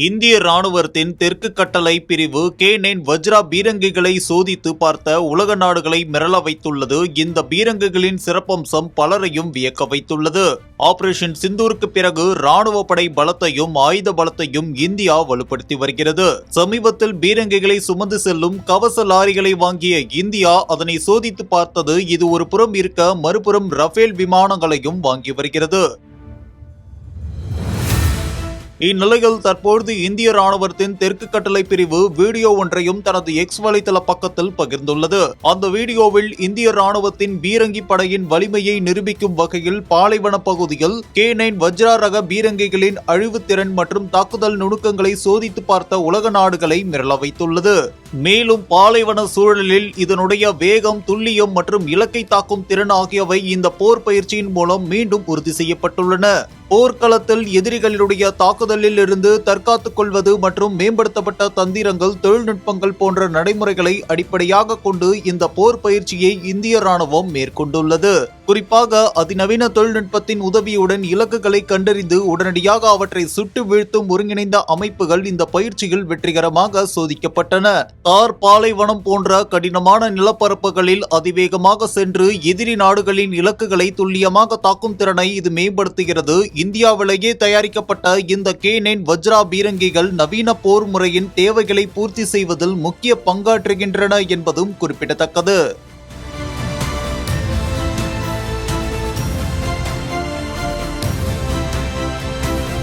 இந்திய ராணுவத்தின் தெற்கு கட்டளை பிரிவு K9 வஜ்ரா பீரங்கிகளை சோதித்து பார்த்த உலக நாடுகளை மிரள வைத்துள்ளது. இந்த பீரங்கிகளின் சிறப்பம்சம் பலரையும் வியக்க வைத்துள்ளது. ஆபரேஷன் சிந்தூருக்கு பிறகு ராணுவ படை பலத்தையும் ஆயுத பலத்தையும் இந்தியா வலுப்படுத்தி வருகிறது. சமீபத்தில் பீரங்கிகளை சுமந்து செல்லும் கவச லாரிகளை வாங்கிய இந்தியா அதனை சோதித்து பார்த்தது. இது ஒரு புறம் இருக்க, மறுபுறம் ரஃபேல் விமானங்களையும் வாங்கி வருகிறது. இந்நிலையில் தற்பொழுது இந்திய ராணுவத்தின் தெற்கு கட்டளை பிரிவு வீடியோ ஒன்றையும் தனது எக்ஸ் வலைதள பக்கத்தில் பகிர்ந்துள்ளது. அந்த வீடியோவில் இந்திய ராணுவத்தின் பீரங்கி படையின் வலிமையை நிரூபிக்கும் வகையில் பாலைவன பகுதியில் K9 வஜ்ரா ரக பீரங்கிகளின் அழிவுத்திறன் மற்றும் தாக்குதல் நுணுக்கங்களை சோதித்து பார்த்த உலக நாடுகளை மிரள வைத்துள்ளது. மேலும் பாலைவன சூழலில் இதனுடைய வேகம், துல்லியம் மற்றும் இலக்கை தாக்கும் திறன் ஆகியவை இந்த போர் பயிற்சியின் மூலம் மீண்டும் உறுதி செய்யப்பட்டுள்ளன. போர்க்களத்தில் எதிரிகளுடைய தாக்குதலில் இருந்து தற்காத்துக் கொள்வது மற்றும் மேம்படுத்தப்பட்ட தந்திரங்கள், தொழில்நுட்பங்கள் போன்ற நடைமுறைகளை அடிப்படையாக கொண்டு இந்த போர் பயிற்சியை இந்திய ராணுவம் மேற்கொண்டுள்ளது. குறிப்பாக அதிநவீன தொழில்நுட்பத்தின் உதவியுடன் இலக்குகளை கண்டறிந்து உடனடியாக அவற்றை சுட்டு வீழ்த்தும் ஒருங்கிணைந்த அமைப்புகள் இந்த பயிற்சியில் வெற்றிகரமாக சோதிக்கப்பட்டன. தார் பாலைவனம் போன்ற கடினமான நிலப்பரப்புகளில் அதிவேகமாக சென்று எதிரி நாடுகளின் இலக்குகளை துல்லியமாக தாக்கும் திறனை இது மேம்படுத்துகிறது. இந்தியாவிலேயே தயாரிக்கப்பட்ட இந்த K9 வஜ்ரா பீரங்கிகள் நவீன போர் முறையின் தேவைகளை பூர்த்தி செய்வதில் முக்கிய பங்காற்றுகின்றன என்பதும் குறிப்பிடத்தக்கது.